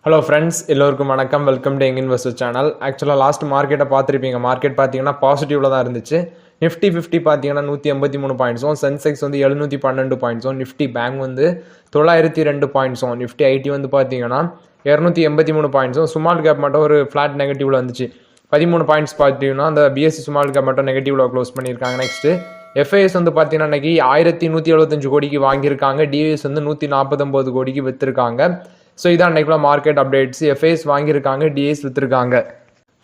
Hello friends, எல்லோருக்கும் வணக்கம். Welcome to young investor channel. ஆக்சுவலாக லாஸ்ட் மார்க்கெட்டை பார்த்துருப்பீங்க. மார்க்கெட் பார்த்தீங்கன்னா பாசிட்டிவில் தான் இருந்துச்சு. நிஃப்டி 50 பார்த்தீங்கன்னா 183 பாயிண்ட்ஸும், சென்செக்ஸ் வந்து 712 பாயிண்ட்ஸும், நிஃப்டி பேங்க் வந்து 902 பாயிண்ட்ஸும், நிஃப்டி ஐடி வந்து பார்த்தீங்கன்னா 283 பாயிண்ட்ஸும், ஸ்மால் கேப் மட்டும் ஒரு ஃப்ளாட் நெகட்டிவில் வந்துச்சு. 13 பாயிண்ட்ஸ் பார்த்தீங்கன்னா அந்த பிஎஸ்சி ஸ்மால் கேப் மட்டும் நெகட்டிவில் க்ளோஸ் பண்ணியிருக்காங்க. நெக்ஸ்ட்டு எஃப்ஐஎஸ் வந்து பார்த்தீங்கன்னா இன்னைக்கு 1175 கோடிக்கு வாங்கியிருக்காங்க. டிவிஎஸ் வந்து 149 கோடிக்கு விற்றுருக்காங்க. ஸோ இதான் அன்றைக்குள்ள மார்க்கெட் அப்டேட்ஸ். எஃப்ஐஎஸ் வாங்கியிருக்காங்க, டிஎஸ் விற்றுருக்காங்க.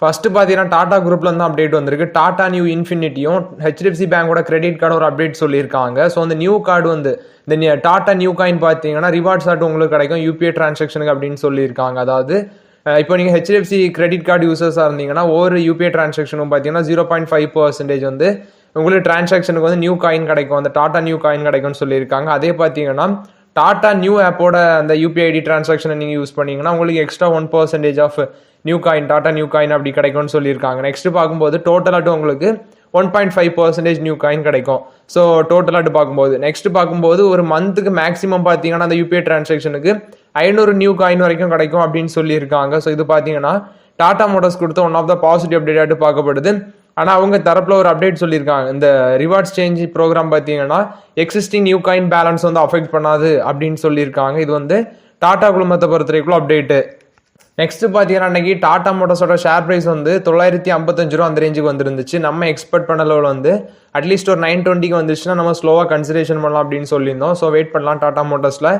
ஃபர்ஸ்ட் பார்த்தீங்கன்னா டாடா குரூப்ல இருந்து அப்டேட் வந்திருக்கு. டாடா நியூ இன்ஃபினிட்டியும் ஹெச்டிஎஃப்சி பேங்கோட கிரெடிட் கார்டு ஒரு அப்டேட் சொல்லியிருக்காங்க. ஸோ அந்த நியூ கார்டு வந்து இந்த டாடா நியூ காயின் பார்த்தீங்கன்னா ரிவார்ட்ஸ் ஆட்டு உங்களுக்கு கிடைக்கும் யூபிஐ டிரான்சாக்ஷனுக்கு அப்படின்னு சொல்லியிருக்காங்க. அதாவது இப்போ நீங்கள் ஹெச்டிஎஃப்சி கிரெடிட் கார்டு யூசர்ஸாக இருந்தீங்கன்னா ஒவ்வொரு யூபிஐ டிரான்சாக்ஷனும் பார்த்தீங்கன்னா 0.5% வந்து உங்களுக்கு டிரான்சாக்ஷனுக்கு வந்து நியூ காயின் கிடைக்கும், அந்த டாடா நியூ காயின் கிடைக்கும்னு சொல்லியிருக்காங்க. அதே பார்த்தீங்கன்னா டாடா நியூ ஆப்போட அந்த யூபிஐ ஐடி டிரான்சாக்ஷனை நீங்கள் யூஸ் பண்ணீங்கன்னா உங்களுக்கு extra 1% of Neu coin, Tata new coin அப்படி கிடைக்கும்னு சொல்லியிருக்காங்க. நெக்ஸ்ட் பார்க்கும்போது டோட்டலாட்டு உங்களுக்கு 1.5% நியூ காயின் கிடைக்கும். ஸோ டோட்டலாட்டு பார்க்கும்போது நெக்ஸ்ட் பார்க்கும்போது ஒரு மந்த்துக்கு மேக்ஸிமம் பார்த்தீங்கன்னா அந்த யூபிஐ டிரான்சாக்ஷனுக்கு 500 நியூ காயின் வரைக்கும் கிடைக்கும் அப்படின்னு சொல்லியிருக்காங்க. ஸோ இது பார்த்தீங்கன்னா டாடா மோட்டார்ஸ் கொடுத்த ஒன் ஆஃப் த பாசிட்டிவ் அப்டேட்டாட்டு பார்க்கப்படுது. ஆனால் அவங்க தரப்பில் ஒரு அப்டேட் சொல்லியிருக்காங்க. இந்த ரிவார்ட்ஸ் சேஞ்ச் ப்ரோக்ராம் பார்த்தீங்கன்னா எக்ஸிஸ்டிங் நியூ காயின் பேலன்ஸ் வந்து அஃபெக்ட் பண்ணாது அப்படின்னு சொல்லியிருக்காங்க. இது வந்து டாடா குழுமத்தை பொறுத்த வரைக்கும் அப்டேட்டு. நெக்ஸ்ட் பார்த்தீங்கன்னா அன்னைக்கு டாடா மோட்டார்ஸோட ஷேர் ப்ரைஸ் வந்து 955 ரூபா அந்த ரேஞ்சுக்கு வந்துருந்துச்சு. நம்ம எக்ஸ்பெக்ட் பண்ண லெவல் வந்து அட்லீஸ்ட் ஒரு 920 வந்துச்சுன்னா நம்ம ஸ்லோவாக கன்சிடரேஷன் பண்ணலாம் அப்படின்னு சொல்லியிருந்தோம். ஸோ வெயிட் பண்ணலாம். டாடா மோட்டார்ஸில்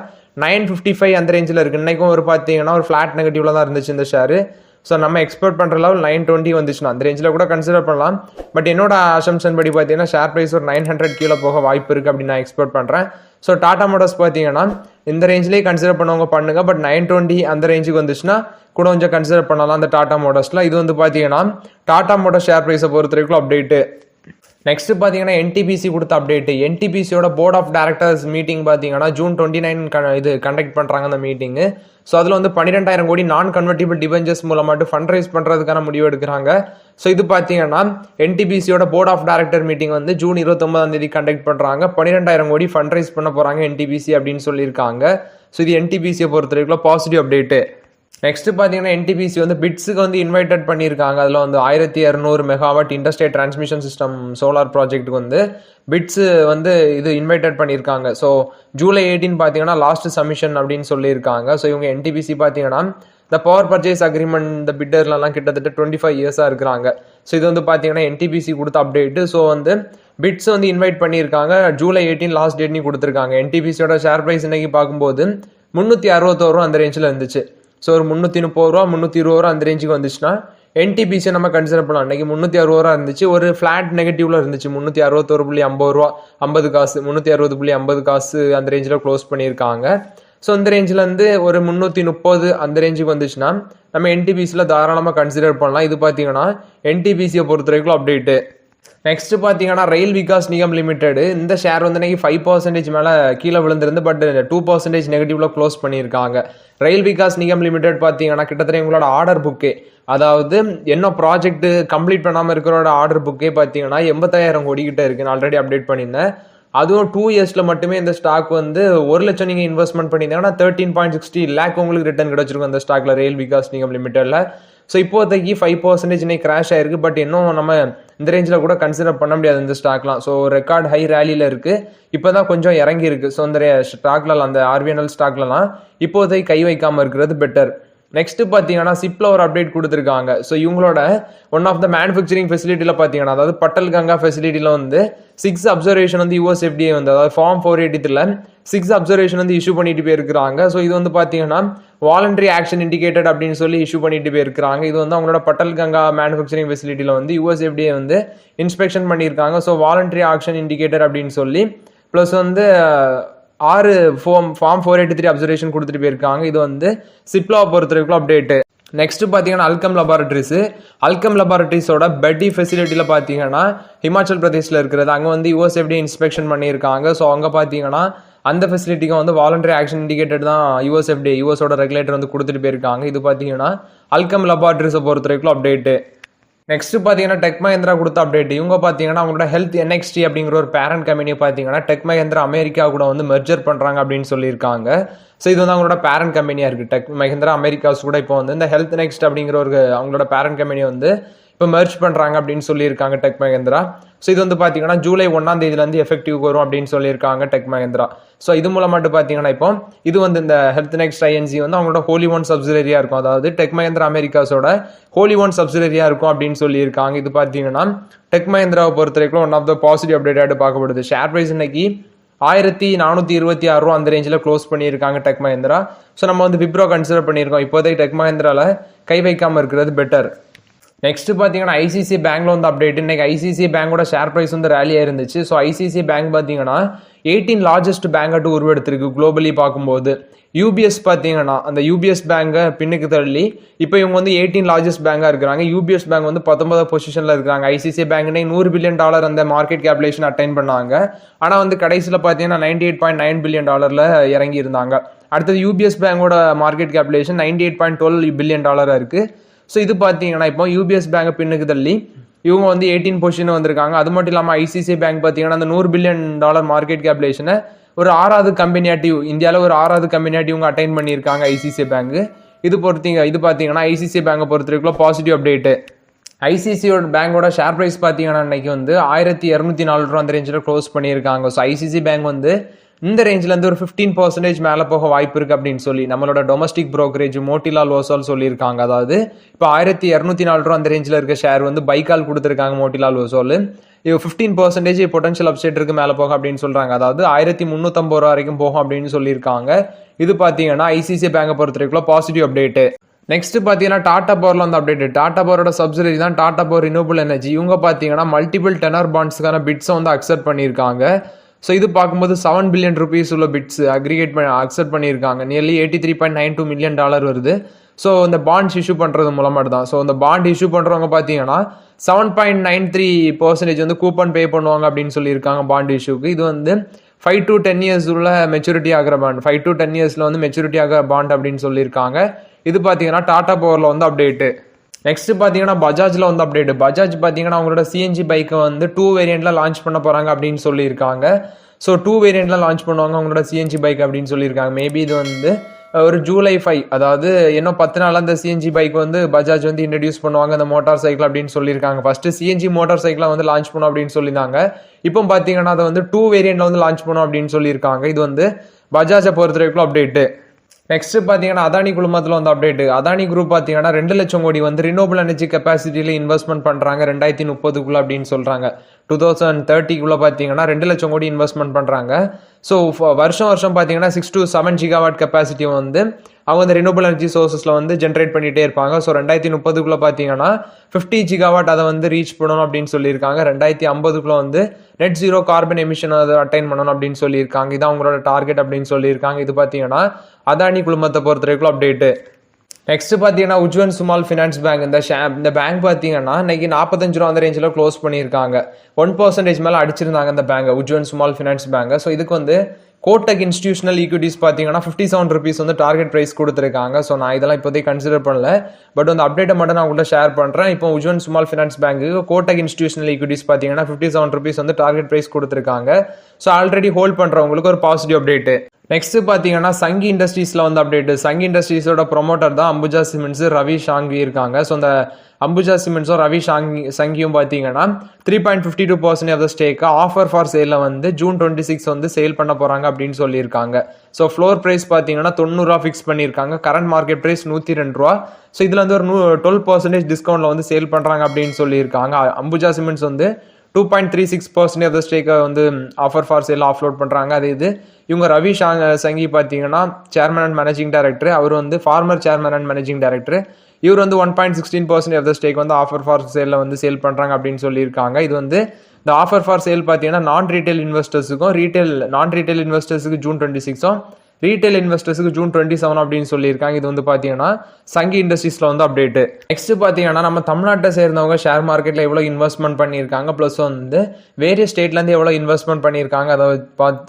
955 அந்த ரேஞ்சில் இருக்குது. இன்றைக்கும் ஒரு பார்த்தீங்கன்னா ஒரு ஃப்ளாட் நெகட்டிவில் தான் இருந்துச்சு இந்த ஷேரு. ஸோ நம்ம எக்ஸ்பெக்ட் பண்ணுற லெவல் 920 வந்துச்சுன்னா அந்த ரேஞ்சில் கூட கன்சிடர் பண்ணலாம். பட் என்னோட அசம்ஷன் படி பார்த்தீங்கன்னா ஷேர் ப்ரைஸ் ஒரு 900 கீழே போக வாய்ப்பு இருக்குது அப்படின்னு நான் எக்ஸ்பெக்ட் பண்ணுறேன். ஸோ டாடா மோட்டார்ஸ் பார்த்தீங்கன்னா இந்த ரேஞ்சிலேயே கன்சிடர் பண்ணவங்க பண்ணுங்க. பட் 920 அந்த ரேஞ்சுக்கு வந்துச்சுன்னா கூட கொஞ்சம் கன்சிடர் பண்ணலாம் அந்த டாடா மோட்டார்ஸில். இது வந்து பார்த்தீங்கன்னா டாடா மோட்டார்ஸ் ஷேர் ப்ரைஸை பொறுத்த வரைக்கும் அப்டேட்டு. நெக்ஸ்ட் பார்த்தீங்கன்னா என்டிபிசி கொடுத்த அப்டேட். என்டிபிசியோட போர்ட் ஆஃப் டைரக்டர்ஸ் மீட்டிங் பார்த்தீங்கன்னா June 29 இது கண்டக்ட் பண்ணுறாங்க அந்த மீட்டிங்கு. ஸோ அதில் வந்து 12,000 கோடி நான் கன்வெர்டிபிள் டிபெஞ்சர்ஸ் மூலமாட்டு ஃபண்ட் ரைஸ் பண்ணுறதுக்கான முடிவு எடுக்கிறாங்க. ஸோ இது பார்த்தீங்கன்னா என்டிபிசியோட போர்ட் ஆஃப் டைரக்டர் மீட்டிங் வந்து June 29 கண்டக்ட் பண்ணுறாங்க. 12,000 கோடி ஃபண்ட் ரைஸ் பண்ண போகிறாங்க என்டிபிசி அப்படின்னு சொல்லியிருக்காங்க. ஸோ இது என்டிபிசியை பொறுத்த வரைக்கும் பாசிட்டிவ் அப்டேட்டு. நெக்ஸ்ட் பார்த்தீங்கன்னா என்டிபிசி வந்து பிட்ஸுக்கு வந்து இன்வைட்டட் பண்ணியிருக்காங்க. அதில் வந்து 1200 megawatt industrial transmission system solar ப்ராஜெக்ட்டுக்கு வந்து பிட்ஸு வந்து இது இன்வைட்டட் பண்ணியிருக்காங்க. ஸோ July 18 பார்த்தீங்கன்னா லாஸ்ட் சப்மிஷன் அப்படின்னு சொல்லியிருக்காங்க. ஸோ இவங்க என்டிபிசி பார்த்தீங்கன்னா இந்த பவர் பர்ச்சேஸ் அக்ரிமெண்ட் இந்த பிட்டர்லாம் கிட்டத்தட்ட 25 இயர்ஸாக இருக்கிறாங்க. ஸோ இது வந்து பார்த்தீங்கன்னா என்டிபிசி கொடுத்த அப்டேட்டு. ஸோ வந்து பிட்ஸ் வந்து இன்வைட் பண்ணியிருக்காங்க. July 18 லாஸ்ட் டேட்னு கொடுத்துருக்காங்க. என்டிபிசியோட ஷேர் ப்ரைஸ் இன்னைக்கு பார்க்கும்போது 361 ரூபா அந்த ரேஞ்சில் இருந்துச்சு. ஸோ ஒரு 330 ரூபா 320 ரூபா அந்த ரேஞ்சுக்கு வந்துச்சுன்னா என்டிபிசியை நம்ம கன்சிடர் பண்ணலாம். இன்றைக்கி 360 ரூபா இருந்துச்சு. ஒரு ஃப்ளாட் நெகட்டிவ்ல இருந்துச்சு. 361.50 ரூபா 50 காசு 360.50 காசு அந்த ரேஞ்சில் க்ளோஸ் பண்ணியிருக்காங்க. ஸோ இந்த ரேஞ்சிலேருந்து ஒரு 330 அந்த ரேஞ்சுக்கு வந்துச்சுன்னா நம்ம என்டிபிசியில் தாராளமாக கன்சிடர் பண்ணலாம். இது பார்த்தீங்கன்னா என்டிபிசியை பொறுத்த வரைக்கும் அப்டேட்டு. நெக்ஸ்ட் பார்த்தீங்கன்னா ரயில் விகாஸ் நிகம் லிமிடெட் இந்த ஷேர் வந்து இன்னைக்கு 5% மேலே கீழே விழுந்திருந்து. பட் 2% நெகட்டிவ்ல க்ளோஸ் பண்ணியிருக்காங்க. ரயில் விகாஸ் நிகம் லிமிடெட் பார்த்தீங்கன்னா கிட்டத்தட்ட எங்களோட ஆர்டர் புக்கே, அதாவது என்ன ப்ராஜெக்ட் கம்ப்ளீட் பண்ணாமல் இருக்கிறோட ஆர்டர் புக்கே பார்த்தீங்கன்னா 85,000 கோடி கிட்ட இருக்குன்னு ஆல்ரெடி அப்டேட் பண்ணியிருந்தேன். அதுவும் 2 இயர்ஸில் மட்டுமே இந்த ஸ்டாக் வந்து 1 லட்சம் நீங்கள் இன்வெஸ்ட்மெண்ட் பண்ணியிருந்தீங்கன்னா 13.60 லேக் உங்களுக்கு ரிட்டர்ன் கிடைச்சிருக்கும் அந்த ஸ்டாக்ல ரயில் விகாஸ் நிகம் லிமிடெட்ல. ஸோ இப்போதைக்கு 5% இன்னைக்கு கிராஷ் ஆயிருக்கு. பட் இன்னும் நம்ம இந்த ரேஞ்சில் கூட கன்சிடர் பண்ண முடியாது இந்த ஸ்டாக்லாம். ஸோ ரெக்கார்ட் ஹை ரேலியில் இருக்குது. இப்போ தான் கொஞ்சம் இறங்கி இருக்கு. ஸோ இந்த ஸ்டாக்லாம் அந்த ஆர்பிஎன்எல் ஸ்டாக்லலாம் இப்போதைக்கு கை வைக்காமல் இருக்கிறது பெட்டர். நெக்ஸ்ட் பார்த்தீங்கன்னா சிப்ல ஒரு அப்டேட் கொடுத்துருக்காங்க. ஸோ இவங்களோட ஒன் ஆஃப் த மேனுஃபேக்சரிங் ஃபெசிலிட்டியில் பார்த்தீங்கன்னா அதாவது பட்டல் கங்கா ஃபெசிலிட்டியில் வந்து 6 அப்சர்வேஷன் வந்து USFDA வந்து அதாவது ஃபார்ம் 483 6 அப்சர்வேஷன் வந்து இஷ்யூ பண்ணிட்டு போயிருக்கிறாங்க. ஸோ இது வந்து பார்த்தீங்கன்னா வாலண்டரி ஆக்ஷன் இண்டிகேட்டட் அப்படின்னு சொல்லி இஷ்யூ பண்ணிட்டு போயிருக்கிறாங்க. இது வந்து அவங்களோட பட்டல் கங்கா மேனுஃபேக்சரிங் ஃபெசிலிட்டியில் வந்து USFDA வந்து இன்ஸ்பெக்ஷன் பண்ணியிருக்காங்க. ஸோ வாலண்டரி ஆக்ஷன் இண்டிகேட்டட் அப்படின்னு சொல்லி ப்ளஸ் வந்து 6 ஃபார்ம் 483 அப்சர்வேஷன் கொடுத்துட்டு போயிருக்காங்க. இது வந்து சிப்லாவை பொறுத்த வரைக்கும் அப்டேட்டு. நெக்ஸ்ட் பார்த்தீங்கன்னா அல்கம் லெபார்டரிஸோட பெட்டி ஃபெசிலிட்டியில் பார்த்தீங்கன்னா ஹிமாச்சல் பிரதேஷில் இருக்கிறது. அங்கே வந்து USFDA இன்ஸ்பெக்ஷன் பண்ணியிருக்காங்க. ஸோ அங்கே பார்த்தீங்கன்னா அந்த ஃபெசிலிட்டிக்கு வந்து வாலண்டரி ஆக்ஷன் இண்டிகேட்டட் தான் யூஎஸோட ரெகுலேட்டர் வந்து கொடுத்துட்டு போயிருக்காங்க. இது பார்த்தீங்கன்னா அல்கம் லெபார்டரிஸை பொறுத்த வரைக்கும் அப்டேட்டு. நெக்ஸ்ட் பார்த்தீங்கன்னா டெக் மஹிந்திரா கொடுத்த அப்டேட். இவங்க பார்த்தீங்கன்னா அவங்களோட ஹெல்த் NXT அப்படிங்கிற ஒரு பேரண்ட் கம்பெனியை பார்த்தீங்கன்னா டெக் மஹிந்திரா அமெரிக்கா கூட வந்து மெர்ஜர் பண்ணுறாங்க அப்படின்னு சொல்லியிருக்காங்க. ஸோ இது வந்து அவங்களோட பேரண்ட் கம்பெனியாக இருக்குது. டெக் மஹிந்திரா அமெரிக்காஸ் கூட இப்போ வந்து இந்த ஹெல்த் நெக்ஸ்ட் அப்படிங்கிற ஒரு அவங்களோட பேரண்ட் கம்பெனி வந்து இப்போ மெர்ஜ் பண்ணுறாங்க அப்படின்னு சொல்லியிருக்காங்க டெக் மஹிந்திரா. ஸோ இது வந்து பார்த்தீங்கன்னா ஜூலை 1ஆம் தேதியிலேருந்து எஃபெக்டிவ் வரும் அப்படின்னு சொல்லியிருக்காங்க டெக் மஹிந்திரா. ஸோ இது மூலமாட்டு பார்த்தீங்கன்னா இப்போ இது வந்து இந்த ஹெல்த் நெக்ஸ்ட் ஐஎன்சி வந்து அவங்களோட ஹோலி ஒன் சப்சிடரியாக இருக்கும். அதாவது டெக் மஹிந்திரா அமெரிக்காஸோட ஹோலி ஒன் சப்சிடரியாக இருக்கும் அப்படின்னு சொல்லியிருக்காங்க. இது பார்த்தீங்கன்னா டெக் மஹிந்திராவை பொறுத்த வரைக்கும் one of the positive update பார்க்கப்படுது. ஷேர் ப்ரைஸ் இன்னைக்கு 1426 ரூபா அந்த ரேஞ்சில் க்ளோஸ் பண்ணியிருக்காங்க டெக் மஹிந்திரா. ஸோ நம்ம வந்து விப்ரோ கன்சிடர் பண்ணியிருக்கோம். இப்போதைக்கு டெக் மஹிந்திராவில் கை வைக்காமல் இருக்கிறது பெட்டர். நெக்ஸ்ட் பார்த்தீங்கன்னா ஐசிசி பேங்க்ல வந்து அப்டேட். இன்னைக்கு ஐசிசி பேங்கோட ஷேர் ப்ரைஸ் வந்து ரேலியாக இருந்துச்சு. ஸோ ஐசிசி பேங்க் பார்த்தீங்கன்னா 18 லார்ஜஸ்ட் பேங்காட்டு உருவெடுத்திருக்கு குளோபலி பார்க்கும்போது. யூபிஎஸ் பார்த்தீங்கன்னா அந்த யூபிஎஸ் பேங்கை பின்னுக்கு தள்ளி இப்போ இவங்க வந்து 18 லார்ஜஸ்ட் பேங்காக இருக்கிறாங்க. யூபிஎஸ் பேங்க் வந்து 19வது பொசிஷனில் இருக்கிறாங்க. ஐசிசி பேங்க்னே $100 பில்லியன் அந்த மார்க்கெட் கேபிலேஷன் அட்டைன் பண்ணாங்க. ஆனால் வந்து கடைசியில் பார்த்தீங்கன்னா $98.9 பில்லியன் இறங்கி இருந்தாங்க. அடுத்தது யூபிஎஸ் பேங்கோட மார்க்கெட் கேபிலேஷன் $98.12 பில்லியன் இருக்குது. ஸோ இது பார்த்தீங்கன்னா இப்போ யூபிஎஸ் பேங்கை பின்னுக்கு தள்ளி இவங்க வந்து 18 பொசிஷன் வந்திருக்காங்க. அது மட்டும் இல்லாமல் ஐசிசி பேங்க் பார்த்தீங்கன்னா அந்த $100 பில்லியன் மார்க்கெட் கேபிலேஷனை ஒரு 6வது கம்பெனியாட்டி இந்தியாவில் ஒரு 6வது கம்பெனியாட்டி இவங்க அட்டைன் பண்ணியிருக்காங்க ஐசிசி பேங்க். இது பார்த்தீங்கன்னா ஐசிசி பேங்கை பொறுத்த வரைக்கும் பாசிட்டிவ் அப்டேட்டு. ஐசிசியோட பேங்கோட ஷேர் ப்ரைஸ் பார்த்தீங்கன்னா இன்னைக்கு வந்து 1204 ரூபா அந்த ரேஞ்சில் க்ளோஸ் பண்ணியிருக்காங்க. ஸோ ஐசிசி பேங்க் வந்து இந்த ரேஞ்சிலேருந்து ஒரு 15% மேலே போக வாய்ப்பு இருக்குது அப்படின்னு சொல்லி நம்மளோட டொமஸ்டிக் ப்ரோக்கரேஜ் மோட்டிலால் ஓசால் சொல்லியிருக்காங்க. அதாவது இப்போ 1204 ரூபா அந்த ரேஞ்சில் இருக்க ஷேர் வந்து பைக்கால் கொடுத்துருக்காங்க மோட்டிலால் ஓசால். இது 15% பொட்டன்ஷியல் அப்சைட் இருக்கு மேலே போகும் அப்படின்னு சொல்கிறாங்க. அதாவது 1350 ரூபா வரைக்கும் போகும் அப்படின்னு சொல்லியிருக்காங்க. இது பார்த்தீங்கன்னா ஐசிசி பேங்கை பொறுத்த வரைக்கும் பாசிட்டிவ் அப்டேட்டு. நெக்ஸ்ட் பார்த்தீங்கன்னா டாடா பவரில் வந்து அப்டேட். டாடா பவரோட சப்சிடரி தான் டாடா பவர் ரினியூவபிள் எனர்ஜி. இவங்க பார்த்தீங்கன்னா மல்டிபிள் டெனர் பாண்ட்ஸ்க்கான பிட்ஸை வந்து அக்செப்ட் பண்ணியிருக்காங்க. ஸோ இது பார்க்கும்போது $7 பில்லியன் உள்ள பிட்ஸ் அக்செப்ட் பண்ணியிருக்காங்க. நியர்லி $83.92 மில்லியன் வருது. ஸோ இந்த பாண்ட்ஸ் இஷ்யூ பண்ணுறது மூலமாக தான். ஸோ இந்த பாண்ட் இஷ்யூ பண்ணுறவங்க பார்த்தீங்கன்னா 7.93% வந்து கூப்பன் பே பண்ணுவாங்க அப்படின்னு சொல்லியிருக்காங்க பாண்ட் இஷ்யூக்கு. இது வந்து 5 to 10 இயர்ஸ் உள்ள மெச்சூரிட்டி ஆகிற பாண்ட், 5 to 10 இயர்ஸில் வந்து மெச்சூரிட்டி ஆகிற பாண்ட் அப்படின்னு சொல்லியிருக்காங்க. இது பார்த்தீங்கன்னா டாடா பவரில் வந்து அப்டேட்டு. நெக்ஸ்ட் பார்த்தீங்கன்னா பஜாஜில் வந்து அப்டேட். பஜாஜ் பார்த்தீங்கன்னா அவங்களோட சிஎன்ஜி பைக்கை வந்து 2 வேரியண்ட்டில் லான்ச் பண்ண போகிறாங்க அப்படின்னு சொல்லியிருக்காங்க. ஸோ 2 வேரியண்ட்டில் லான்ச் பண்ணுவாங்க அவங்களோட சிஎன்ஜி பைக் அப்படின்னு சொல்லியிருக்காங்க. மேபி இது வந்து ஒரு ஜூலை 5, அதாவது இன்னும் 10 நாள் அந்த சிஎன்ஜி பைக் வந்து பஜாஜ் வந்து இன்ட்ரடியூஸ் பண்ணுவாங்க அந்த மோட்டார் சைக்கிள் அப்படின்னு சொல்லியிருக்காங்க. ஃபர்ஸ்ட் சிஎன்ஜி மோட்டார் சைக்கிளை வந்து லான்ச் பண்ணும் அப்படின்னு சொல்லியிருந்தாங்க. இப்போ பார்த்தீங்கன்னா அதை வந்து 2 வேரியண்ட்டில் வந்து லான்ச் பண்ணும் அப்படின்னு சொல்லியிருக்காங்க. இது வந்து பஜாஜை பொறுத்த வரைக்கும் அப்டேட்டு. நெக்ஸ்ட் பார்த்தீங்கன்னா அதானி குழுமத்தில் வந்து அப்டேட். அதானி குரூப் பார்த்தீங்கன்னா 2 லட்சம் கோடி வந்து ரினியூவபிள் எனர்ஜி கெப்பாசிட்டியில் இன்வெஸ்ட்மெண்ட் பண்ணுறாங்க 2030 அப்படின்னு சொல்கிறாங்க. 2030 பார்த்தீங்கன்னா 2 லட்சம் கோடி இன்வெஸ்ட்மெண்ட் பண்ணுறாங்க. ஸோ வருஷம் பார்த்தீங்கன்னா 6 to 7 ஜிகாவாட் கெப்பாசிட்டி வந்து அவங்க இந்த ரினியூவபிள் எனர்ஜி சோர்சஸில் வந்து ஜென்ரேட் பண்ணிகிட்டே இருப்பாங்க. ஸோ 2030 பார்த்தீங்கன்னா 50 ஜிகாவாட் அதை வந்து ரீச் பண்ணணும் அப்படின்னு சொல்லியிருக்காங்க. 2050 வந்து நெட் ஜீரோ கார்பன் எமிஷன் அதை அட்டைன் பண்ணணும் அப்படின்னு சொல்லியிருக்காங்க. இதான் அவங்களோட டார்கெட் அப்படின்னு சொல்லியிருக்காங்க. இது பார்த்தீங்கன்னா அதானி குழுமத்தை பொறுத்த வரைக்கும் அப்டேட்டு. நெக்ஸ்ட் பார்த்தீங்கன்னா உஜ்வன் ஸ்மால் ஃபினான்ஸ் பேங்க். இந்த பேங்க் பார்த்தீங்கன்னா இன்னைக்கு 45 ரூபா அந்த ரேஞ்சில் க்ளோஸ் பண்ணியிருக்காங்க. 1% மேலே அடிச்சிருந்தாங்க இந்த bank, Ujjivan small finance bank. So இதுக்கு வந்து கோட்டக் இன்ஸ்டிடியூஷனல் ஈக்விட்டிஸ் பார்த்தீங்கன்னா 57 rupees வந்து டார்கெட் ப்ரைஸ் கொடுத்துருக்காங்க. ஸோ நான் இதெல்லாம் இப்போதைக்கு கன்சிடர் பண்ணல, பட் அந்த அப்டேட்டை மட்டும் நான் உங்கள்கிட்ட ஷேர் பண்ணுறேன். இப்போ உஜ்வன் ஸ்மால் ஃபினான்ஸ் பேங்க்கு கோட்டக் இன்ஸ்டிடியூஷனல் ஈக்விட்டிஸ் பார்த்தீங்கன்னா 57 rupees வந்து டார்கெட் ப்ரைஸ் கொடுத்துருக்காங்க. ஸோ ஆல்ரெடி ஹோல்ட் பண்ணுறவங்களுக்கு ஒரு பாசிட்டிவ் அப்டேட்டு. நெக்ஸ்ட் பார்த்தீங்கன்னா சங்கி இண்டஸ்ட்ரீஸில் வந்து அப்டேட். சங்கி இண்டஸ்ட்ரீஸோட ப்ரொமோட்டர் தான் அம்புஜா சிமெண்ட்ஸ் ரவி ஷாங்கி இருக்காங்க. ஸோ அந்த அம்புஜா சிமெண்ட்ஸும் ரவி சங்கியும் பார்த்தீங்கன்னா 3.52% ஆஃப் த ஸ்டேக்கை ஆஃபர் ஃபார் சேலில் வந்து June 26 வந்து சேல் பண்ண போகிறாங்க அப்படின்னு சொல்லியிருக்காங்க. ஸோ ஃப்ளோர் ப்ரைஸ் பார்த்தீங்கன்னா 90 ரூபா ஃபிக்ஸ் பண்ணியிருக்காங்க. கரண்ட் மார்க்கெட் ப்ரைஸ் 102 ரூபா. ஸோ இதில் வந்து ஒரு 12% டிஸ்கவுண்ட்டில் வந்து சேல் பண்ணுறாங்க அப்படின்னு சொல்லியிருக்காங்க. அம்புஜா சிமெண்ட்ஸ் வந்து 2.36% ஆஃப் த ஸ்டேக்கை வந்து ஆஃபர் ஃபார் சேல் ஆஃப்லோட் பண்ணுறாங்க. அது இது இவங்க ரவி சங்கி பார்த்தீங்கன்னா சேர்மன் அண்ட் மேனேஜிங் டைரக்டர். அவர் வந்து former chairman and managing director. இவர் வந்து 1.16% ஆஃப் த ஸ்டேக் வந்து ஆஃபர் ஃபார் சேலில் வந்து சேல் பண்ணுறாங்க அப்படின்னு சொல்லியிருக்காங்க. இது வந்து இந்த ஆஃபர் ஃபார் சேல் பார்த்தீங்கன்னா நான் ரீட்டைல் இன்வெஸ்டர்ஸுக்கும் நான் ரீட்டைல் இன்வெஸ்டர்ஸுக்கு June 26, ரீட்டைல் இன்வெஸ்டர்ஸுக்கு June 27 அப்படின்னு சொல்லியிருக்காங்க. இது வந்து பார்த்தீங்கன்னா சங்கி இண்டஸ்ட்ரீஸில் வந்து அப்டேட்டு. நெக்ஸ்ட் பார்த்தீங்கன்னா நம்ம தமிழ்நாட்டை சேர்ந்தவங்க ஷேர் மார்க்கெட்டில் எவ்வளோ இன்வெஸ்ட்மெண்ட் பண்ணியிருக்காங்க, ப்ளஸ் வந்து வேரியஸ் ஸ்டேட்லேருந்து எவ்வளோ இன்வெஸ்ட்மெண்ட் பண்ணியிருக்காங்க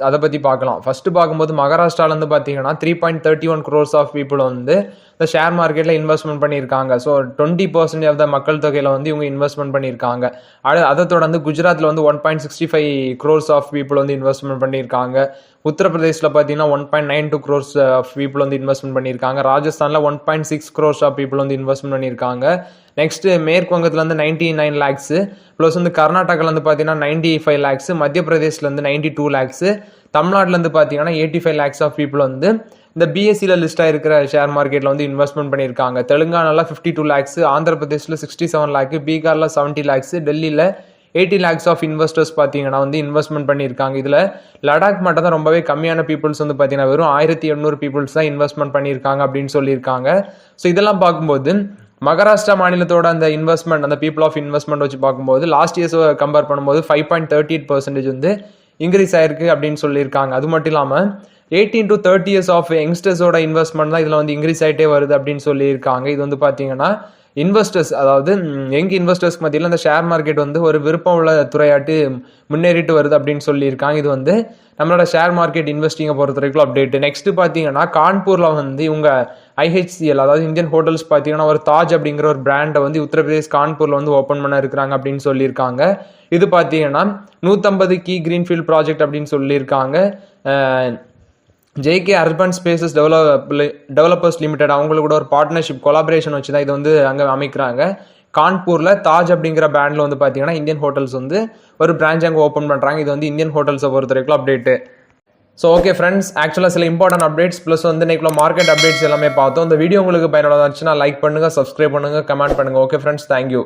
அதை பற்றி பார்க்கலாம். ஃபர்ஸ்ட் பார்க்கும்போது மகாராஷ்டிராலேருந்து பார்த்தீங்கன்னா 3.31 crores ஆஃப் பீப்புள் வந்து இந்த ஷேர் மார்க்கெட்டில் இன்வெஸ்ட்மெண்ட் பண்ணியிருக்காங்க. ஸோ 20% ஆஃப் த மக்கள் தொகையில் வந்து இவங்க இன்வெஸ்ட்மெண்ட் பண்ணியிருக்காங்க. அதை தொடர்ந்து குஜராத்தில் வந்து 1.65 crores ஆஃப் பீப்புள் வந்து இன்வெஸ்ட்மெண்ட் பண்ணியிருக்காங்க. உத்தரப்பிரதேசில் பார்த்தீங்கன்னா 1.92 crores ஆஃப் பீப்புள் வந்து இன்வெஸ்ட்மெண்ட் பண்ணியிருக்காங்க. ராஜஸ்தானில் 1.6 crores ஆஃப் பீப்புள் வந்து இன்வெஸ்ட்மெண்ட் பண்ணியிருக்காங்க. நெக்ஸ்ட் மேற்கு வங்கத்தில் வந்து 99 lakhs, ப்ளஸ் வந்து கர்நாடகாவில் வந்து பார்த்தீங்கன்னா 95 lakhs, மத்திய பிரதேசில் வந்து 92 lakhs, தமிழ்நாட்டிலேருந்து பார்த்தீங்கன்னா 85 lakhs ஆஃப் பீப்புள் வந்து இந்த பிஎஸ்சியில் லிஸ்ட்டாக இருக்கிற ஷேர் மார்க்கெட்டில் வந்து இன்வெஸ்ட்மெண்ட் பண்ணியிருக்காங்க. தெலுங்கானாவில் 52 lakhs, ஆந்திர பிரதேசில் 67 lakh, பீகாரில் 70 lakhs, டெல்லியில் 80 lakhs ஆஃப் இன்வெஸ்டர்ஸ் பார்த்தீங்கன்னா வந்து இன்வெஸ்ட்மெண்ட் பண்ணியிருக்காங்க. இதில் லடாக் மட்டும் தான் ரொம்பவே கம்மியான பீப்புள்ஸ் வந்து பார்த்தீங்கன்னா வெறும் 1800 பீப்புள்ஸ் தான் இன்வெஸ்ட்மெண்ட் பண்ணியிருக்காங்க அப்படின்னு சொல்லியிருக்காங்க. ஸோ இதெல்லாம் பார்க்கும்போது மகாராஷ்டிரா மாநிலத்தோட அந்த இன்வெஸ்ட்மெண்ட், அந்த பீப்புள் ஆஃப் இன்வெஸ்ட்மெண்ட் வச்சு பார்க்கும்போது லாஸ்ட் இயர்ஸ் கம்பேர் பண்ணும்போது 5.38% வந்து இன்க்ரீஸ் ஆயிருக்கு அப்படின்னு சொல்லியிருக்காங்க. அது மட்டும் இல்லாமல் 18 to 30 years ஆஃப் யங்ஸ்டர்ஸோட இன்வெஸ்ட்மெண்ட் தான் இதில் வந்து இன்க்ரீஸ் ஆகிட்டே வருது அப்படின்னு சொல்லியிருக்காங்க. இது வந்து பார்த்தீங்கன்னா இன்வெஸ்டர்ஸ், அதாவது யங் இன்வெஸ்டர்ஸ்க்கு மத்தியில் இந்த ஷேர் மார்க்கெட் வந்து ஒரு விருப்பம் உள்ள துறையாட்டு முன்னேறிட்டு வருது அப்படின்னு சொல்லியிருக்காங்க. இது வந்து நம்மளோட ஷேர் மார்க்கெட் இன்வெஸ்டிங்கை பொறுத்த வரைக்கும் அப்டேட். நெக்ஸ்ட் பார்த்தீங்கன்னா கான்பூரில் வந்து இவங்க IHCL, அதாவது இந்தியன் ஹோட்டல்ஸ் பார்த்தீங்கன்னா ஒரு தாஜ் அப்படிங்கிற ஒரு பிராண்டை வந்து உத்தரப்பிரதேஷ் கான்பூரில் வந்து ஓப்பன் பண்ண இருக்கிறாங்க அப்படின்னு சொல்லியிருக்காங்க. இது பார்த்தீங்கன்னா 150 கீ கிரீன்ஃபீல்ட் ப்ராஜெக்ட் அப்படின்னு சொல்லியிருக்காங்க. JK urban spaces developers limited அவங்களுக்கு கூட ஒரு பார்ட்னர்ஷிப் கொலாபரேஷன் வச்சு தான் இது வந்து அங்கே அமைக்கிறாங்க. கான்பூரில் தாஜ் அப்படிங்கிற பிராண்டில் வந்து பார்த்தீங்கன்னா இந்தியன் ஹோட்டல்ஸ் வந்து ஒரு பிரான்ச் அங்கே ஓப்பன் பண்ணுறாங்க. இது வந்து இந்தியன் ஹோட்டல்ஸை பொறுத்த வரைக்கும் அப்டேட்டு. ஸோ ஓகே ஃப்ரெண்ட்ஸ், ஆக்சுவலாக சில இம்பார்ட்டன்ட் அப்டேட்ஸ் ப்ளஸ் வந்து இன்னைக்குள்ள மார்க்கெட் அப்டேட்ஸ் எல்லாமே பார்த்தோம். இந்த வீடியோ உங்களுக்கு பயனுள்ளதாக இருந்துச்சுன்னா லைக் பண்ணுங்கள், சப்ஸ்கிரைப் பண்ணுங்கள், கமெண்ட் பண்ணுங்கள். Okay friends, thank you.